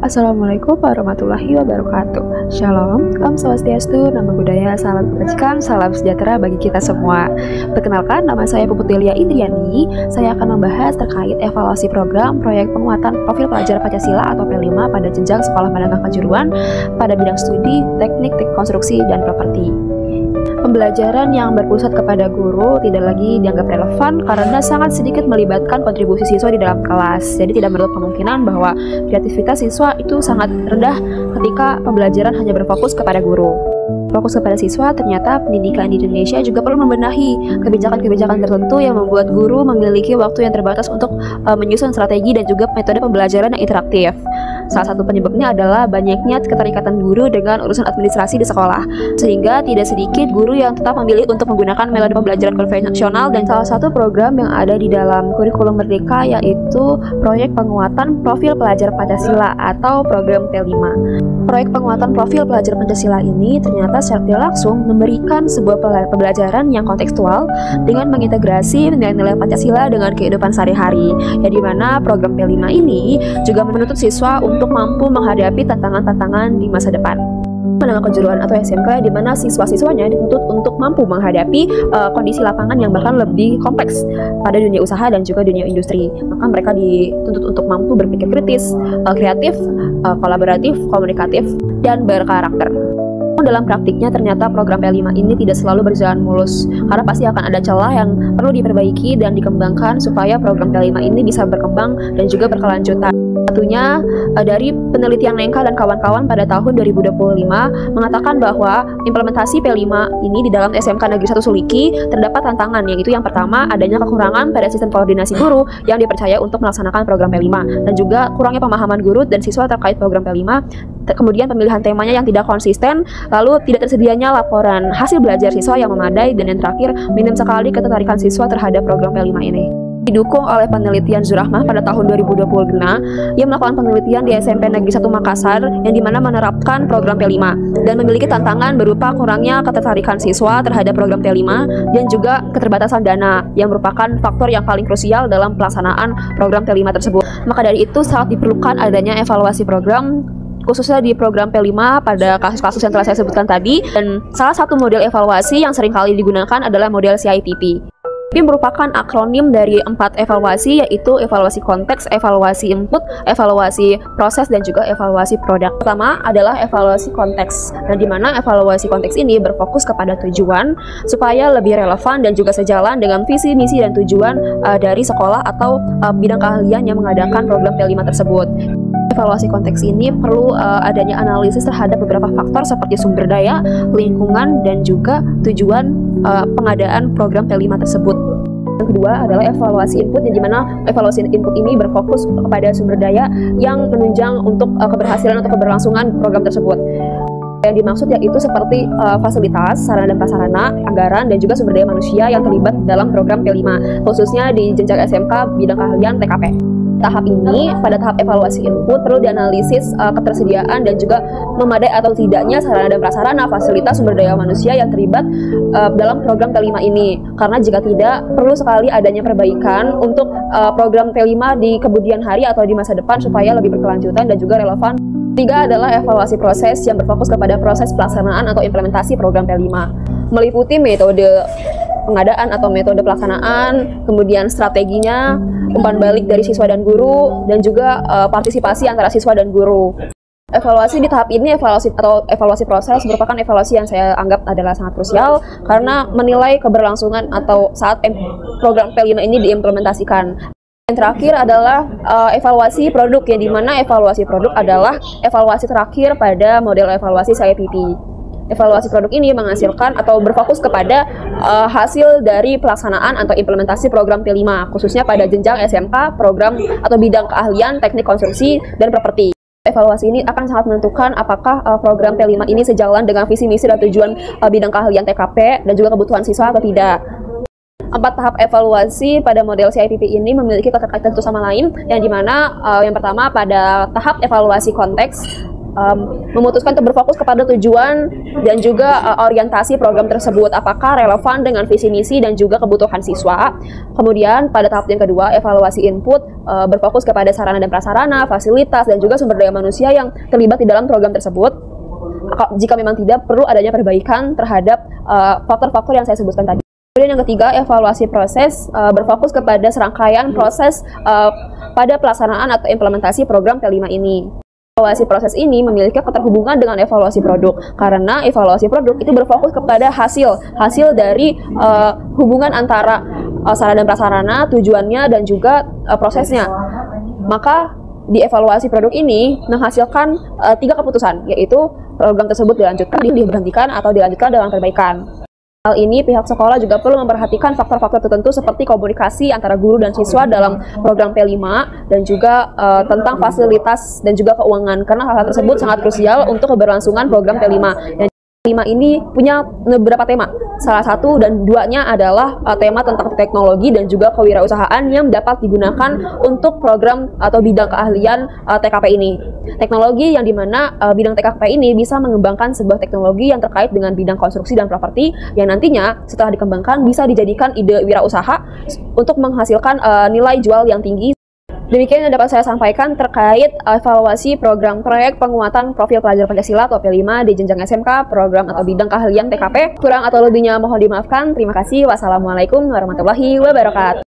Assalamualaikum warahmatullahi wabarakatuh. Shalom, Om Swastiastu, Namo Buddhaya, salam kebajikan, salam sejahtera bagi kita semua. Perkenalkan, nama saya Puput Delia Indriani. Saya akan membahas terkait evaluasi program proyek penguatan profil pelajar Pancasila atau P5 pada jenjang sekolah menengah kejuruan pada bidang studi teknik konstruksi dan properti. Pembelajaran yang berpusat kepada guru tidak lagi dianggap relevan karena sangat sedikit melibatkan kontribusi siswa di dalam kelas. Jadi tidak menutup kemungkinan bahwa kreativitas siswa itu sangat rendah ketika pembelajaran hanya berfokus kepada guru. Fokus kepada siswa, ternyata pendidikan di Indonesia juga perlu membenahi kebijakan-kebijakan tertentu yang membuat guru memiliki waktu yang terbatas untuk menyusun strategi dan juga metode pembelajaran yang interaktif. Salah satu penyebabnya adalah banyaknya keterikatan guru dengan urusan administrasi di sekolah, sehingga tidak sedikit guru yang tetap memilih untuk menggunakan metode pembelajaran konvensional. Dan salah satu program yang ada di dalam kurikulum Merdeka yaitu proyek penguatan profil pelajar Pancasila atau program P5. Proyek penguatan profil pelajar Pancasila ini ternyata secara tidak langsung memberikan sebuah pembelajaran yang kontekstual dengan mengintegrasi nilai-nilai Pancasila dengan kehidupan sehari-hari, yang dimana program P5 ini juga menuntut siswa untuk mampu menghadapi tantangan-tantangan di masa depan. Menengah kejuruan atau SMK, di mana siswa-siswanya dituntut untuk mampu menghadapi kondisi lapangan yang bahkan lebih kompleks pada dunia usaha dan juga dunia industri. Maka mereka dituntut untuk mampu berpikir kritis, kreatif, kolaboratif, komunikatif, dan berkarakter. Dalam praktiknya ternyata program P5 ini tidak selalu berjalan mulus, karena pasti akan ada celah yang perlu diperbaiki dan dikembangkan supaya program P5 ini bisa berkembang dan juga berkelanjutan. Satunya dari penelitian Nengka dan kawan-kawan pada tahun 2025 mengatakan bahwa implementasi P5 ini di dalam SMK Negeri 1 Suliki terdapat tantangan, yaitu yang pertama adanya kekurangan pada sistem koordinasi guru yang dipercaya untuk melaksanakan program P5, dan juga kurangnya pemahaman guru dan siswa terkait program P5. Kemudian pemilihan temanya yang tidak konsisten, lalu tidak tersedianya laporan hasil belajar siswa yang memadai, dan yang terakhir minim sekali ketertarikan siswa terhadap program P5 ini. Didukung oleh penelitian Zurahmah pada tahun 2025, ia melakukan penelitian di SMP Negeri 1 Makassar yang dimana menerapkan program P5 dan memiliki tantangan berupa kurangnya ketertarikan siswa terhadap program P5 dan juga keterbatasan dana yang merupakan faktor yang paling krusial dalam pelaksanaan program P5 tersebut. Maka dari itu sangat diperlukan adanya evaluasi program, khususnya di program P5 pada kasus-kasus yang telah saya sebutkan tadi. Dan salah satu model evaluasi yang seringkali digunakan adalah model CIPP. Ini merupakan akronim dari 4 evaluasi, yaitu evaluasi konteks, evaluasi input, evaluasi proses, dan juga evaluasi produk. Pertama adalah evaluasi konteks, di mana evaluasi konteks ini berfokus kepada tujuan supaya lebih relevan dan juga sejalan dengan visi, misi, dan tujuan dari sekolah atau bidang keahlian yang mengadakan program P5 tersebut. Evaluasi konteks ini perlu adanya analisis terhadap beberapa faktor seperti sumber daya, lingkungan, dan juga tujuan pengadaan program P5 tersebut. Yang kedua adalah evaluasi input, yang dimana evaluasi input ini berfokus kepada sumber daya yang menunjang untuk keberhasilan atau keberlangsungan program tersebut. Yang dimaksud yaitu seperti fasilitas, sarana dan prasarana, anggaran, dan juga sumber daya manusia yang terlibat dalam program P5, khususnya di jenjang SMK bidang keahlian TKP. Tahap ini, pada tahap evaluasi input, perlu dianalisis ketersediaan dan juga memadai atau tidaknya sarana dan prasarana, fasilitas, sumber daya manusia yang terlibat dalam program P5 ini. Karena jika tidak, perlu sekali adanya perbaikan untuk program P5 di kemudian hari atau di masa depan supaya lebih berkelanjutan dan juga relevan. Tiga adalah evaluasi proses yang berfokus kepada proses pelaksanaan atau implementasi program P5, meliputi metode pengadaan atau metode pelaksanaan, kemudian strateginya, umpan balik dari siswa dan guru, dan juga partisipasi antara siswa dan guru. Evaluasi di tahap ini, evaluasi proses merupakan evaluasi yang saya anggap adalah sangat krusial karena menilai keberlangsungan atau saat program P5 ini diimplementasikan. Yang terakhir adalah evaluasi produk, yang dimana evaluasi produk adalah evaluasi terakhir pada model evaluasi CIPP. Evaluasi produk ini menghasilkan atau berfokus kepada hasil dari pelaksanaan atau implementasi program P5, khususnya pada jenjang SMK, program atau bidang keahlian teknik konstruksi dan properti. Evaluasi ini akan sangat menentukan apakah program P5 ini sejalan dengan visi misi dan tujuan bidang keahlian TKP dan juga kebutuhan siswa atau tidak. 4 tahap evaluasi pada model CIPP ini memiliki keterkaitan satu sama lain, yang dimana yang pertama pada tahap evaluasi konteks, memutuskan untuk berfokus kepada tujuan dan juga orientasi program tersebut, apakah relevan dengan visi misi dan juga kebutuhan siswa. Kemudian pada tahap yang kedua, evaluasi input, berfokus kepada sarana dan prasarana, fasilitas dan juga sumber daya manusia yang terlibat di dalam program tersebut. Jika memang tidak, perlu adanya perbaikan terhadap faktor-faktor yang saya sebutkan tadi. Kemudian yang ketiga, evaluasi proses, berfokus kepada serangkaian proses pada pelaksanaan atau implementasi program T5 ini. Evaluasi proses ini memiliki keterhubungan dengan evaluasi produk, karena evaluasi produk itu berfokus kepada hasil dari hubungan antara sarana dan prasarana, tujuannya, dan juga prosesnya. Maka di evaluasi produk ini menghasilkan 3 keputusan, yaitu program tersebut dilanjutkan, diberhentikan, atau dilanjutkan dengan perbaikan. Hal ini pihak sekolah juga perlu memperhatikan faktor-faktor tertentu seperti komunikasi antara guru dan siswa dalam program P5 dan juga tentang fasilitas dan juga keuangan, karena hal-hal tersebut sangat krusial untuk keberlangsungan program P5. Dan P5 ini punya beberapa tema. Salah satu dan duanya adalah tema tentang teknologi dan juga kewirausahaan yang dapat digunakan untuk program atau bidang keahlian TKP ini. Teknologi yang dimana bidang TKP ini bisa mengembangkan sebuah teknologi yang terkait dengan bidang konstruksi dan properti yang nantinya setelah dikembangkan bisa dijadikan ide wirausaha untuk menghasilkan nilai jual yang tinggi. Demikian yang dapat saya sampaikan terkait evaluasi program proyek penguatan profil pelajar Pancasila atau P5 di jenjang SMK, program atau bidang keahlian TKP. Kurang atau lebihnya mohon dimaafkan. Terima kasih. Wassalamualaikum warahmatullahi wabarakatuh.